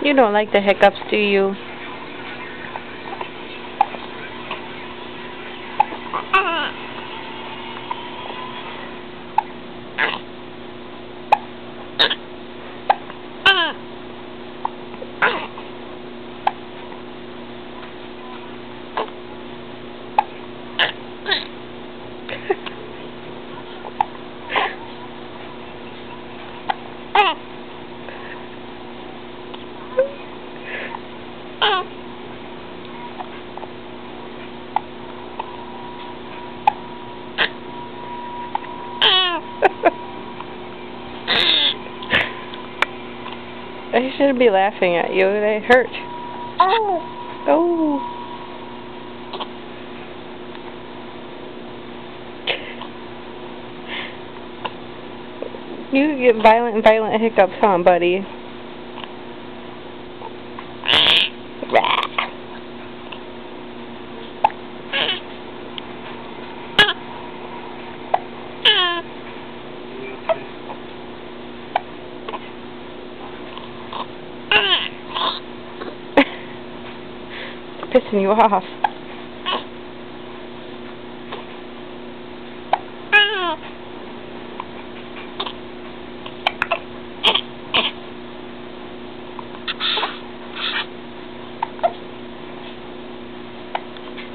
You don't like the hiccups, do you? I shouldn't be laughing at you. They hurt. Oh. Oh. You get violent hiccups, huh, buddy? Pissing you off.